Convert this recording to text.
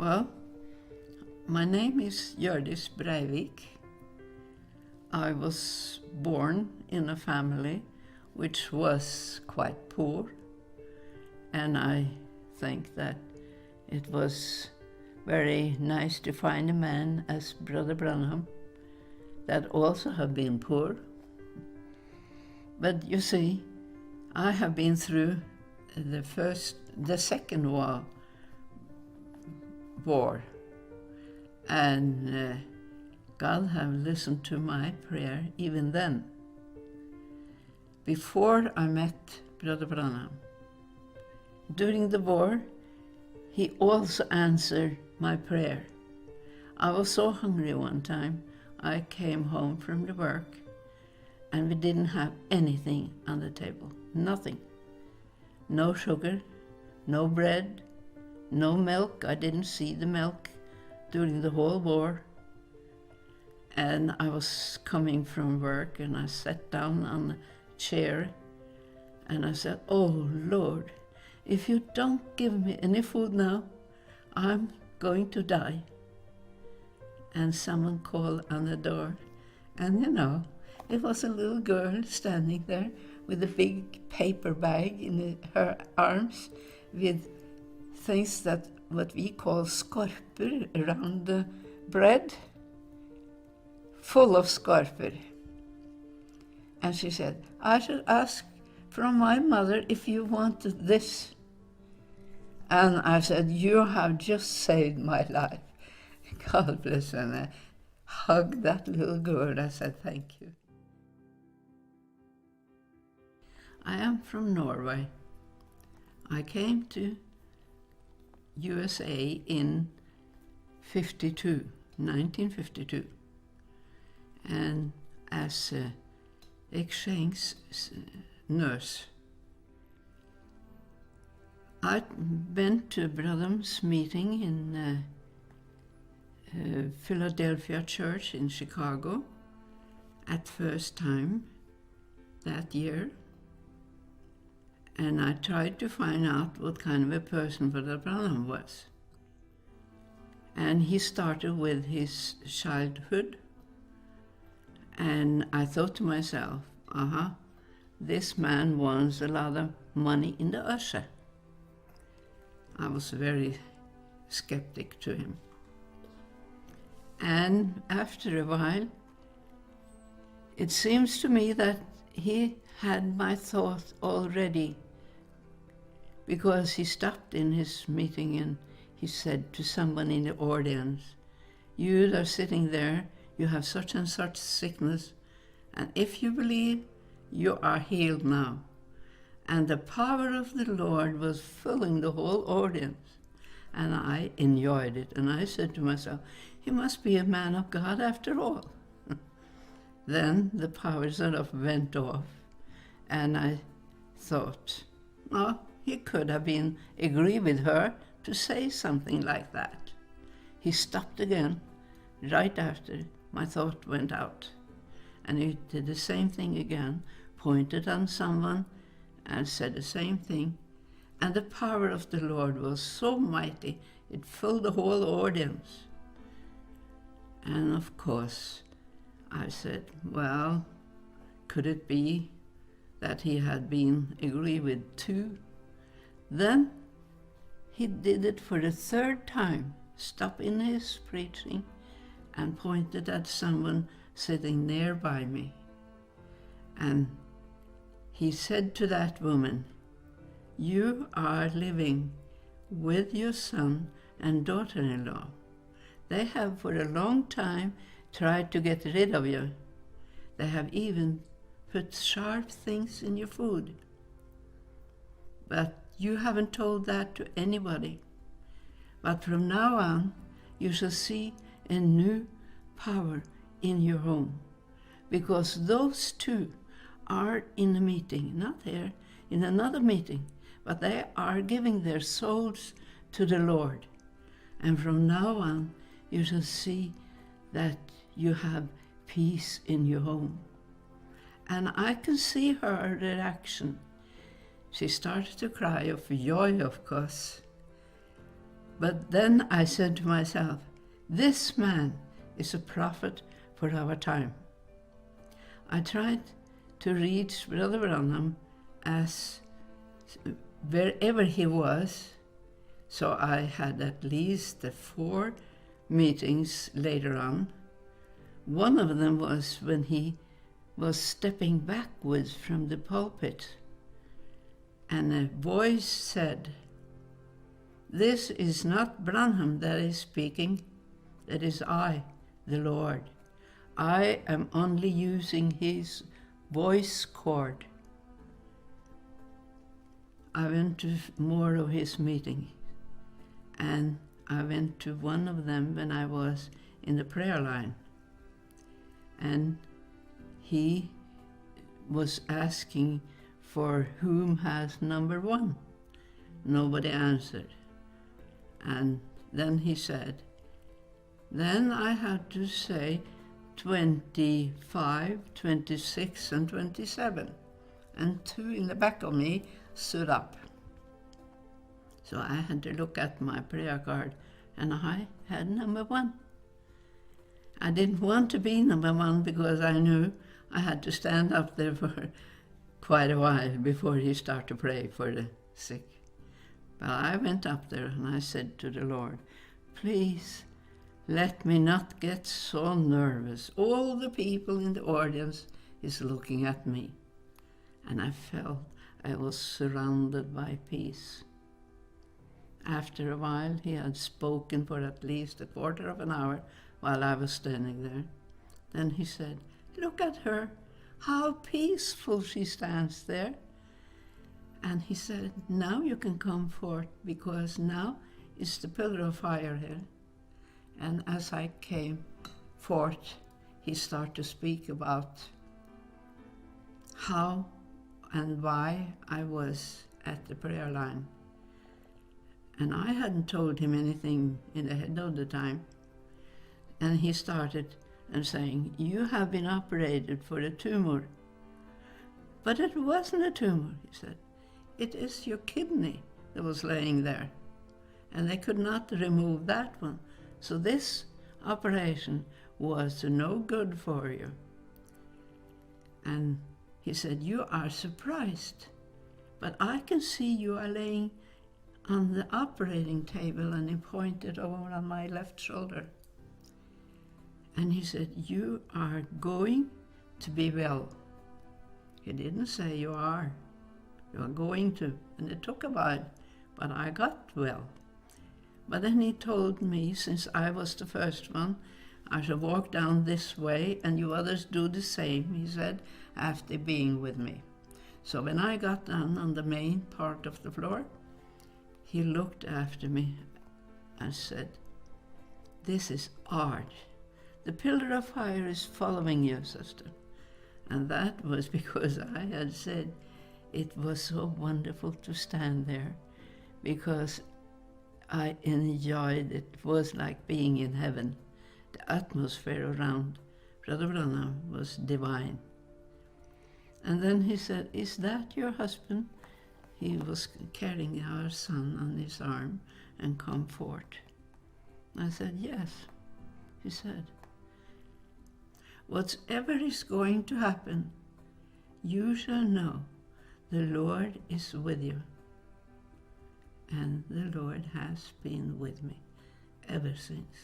Well, my name is Hjørdis Breivik. I was born in a family which was quite poor, and I think that it was very nice to find a man as Brother Branham that also have been poor. But you see, I have been through the second war, and God have listened to my prayer even then. Before I met Brother Branham, during the war, he also answered my prayer. I was so hungry one time, I came home from the work, and we didn't have anything on the table, nothing. No sugar, no bread, no milk. I didn't see the milk during the whole war. And I was coming from work, and I sat down on a chair, and I said, "Oh Lord, if you don't give me any food now, I'm going to die." And someone called on the door, and it was a little girl standing there with a big paper bag in her arms with things that what we call skorper around the bread, full of skorper. And she said, "I should ask from my mother if you wanted this." And I said, "You have just saved my life." God bless her. And I hugged that little girl. I said, "Thank you." I am from Norway. I came to USA in 1952, and as an exchange nurse. I went to Branham's meeting in Philadelphia Church in Chicago at first time that year. And I tried to find out what kind of a person Brother Branham was. And he started with his childhood. And I thought to myself, this man wants a lot of money in the usher. I was very skeptic to him. And after a while, it seems to me that he had my thought already, because he stopped in his meeting and he said to someone in the audience, "You that are sitting there, you have such and such sickness, and if you believe, you are healed now." And the power of the Lord was filling the whole audience, and I enjoyed it. And I said to myself, he must be a man of God after all. Then the power sort of went off, and I thought, he could have been agree with her to say something like that. He stopped again, right after my thought went out. And he did the same thing again, pointed on someone and said the same thing. And the power of the Lord was so mighty, it filled the whole audience. And of course, I said, well, could it be that he had been agree with two? Then he did it for the third time, stopped in his preaching and pointed at someone sitting nearby me. And he said to that woman, "You are living with your son and daughter-in-law. They have for a long time tried to get rid of you. They have even put sharp things in your food. But you haven't told that to anybody. But from now on, you shall see a new power in your home. Because those two are in a meeting, not here, in another meeting, but they are giving their souls to the Lord. And from now on, you shall see that you have peace in your home." And I can see her reaction. She started to cry of joy, of course. But then I said to myself, this man is a prophet for our time. I tried to reach Brother Branham as wherever he was, so I had at least 4 meetings later on. One of them was when he was stepping backwards from the pulpit, and a voice said, "This is not Branham that is speaking, that is I, the Lord. I am only using his voice cord." I went to more of his meetings, and I went to one of them when I was in the prayer line. And he was asking for whom has number 1. Nobody answered. And then he said, then I had to say 25, 26, and 27. And 2 in the back of me stood up. So I had to look at my prayer card, and I had number 1. I didn't want to be number 1 because I knew I had to stand up there for quite a while before he started to pray for the sick. But I went up there and I said to the Lord, please let me not get so nervous. All the people in the audience is looking at me. And I felt I was surrounded by peace. After a while, he had spoken for at least a quarter of an hour while I was standing there. Then he said, look at her, how peaceful she stands there. And he said, now you can come forth, because now is the pillar of fire here. And as I came forth, he started to speak about how and why I was at the prayer line. And I hadn't told him anything in the head of the time. And he started and saying, you have been operated for a tumor. But it wasn't a tumor, he said. It is your kidney that was laying there. And they could not remove that one. So this operation was no good for you. And he said, you are surprised, but I can see you are laying on the operating table, and he pointed over on my left shoulder. And he said, you are going to be well. He didn't say you are going to. And it took a while, but I got well. But then he told me, since I was the first one, I should walk down this way and you others do the same, he said, after being with me. So when I got down on the main part of the floor, he looked after me and said, this is art. The pillar of fire is following you, sister. And that was because I had said it was so wonderful to stand there, because I enjoyed it. It was like being in heaven. The atmosphere around Brother Branham was divine. And then he said, is that your husband? He was carrying our son on his arm and come forth. I said, yes. He said, whatever is going to happen, you shall know the Lord is with you. And the Lord has been with me ever since.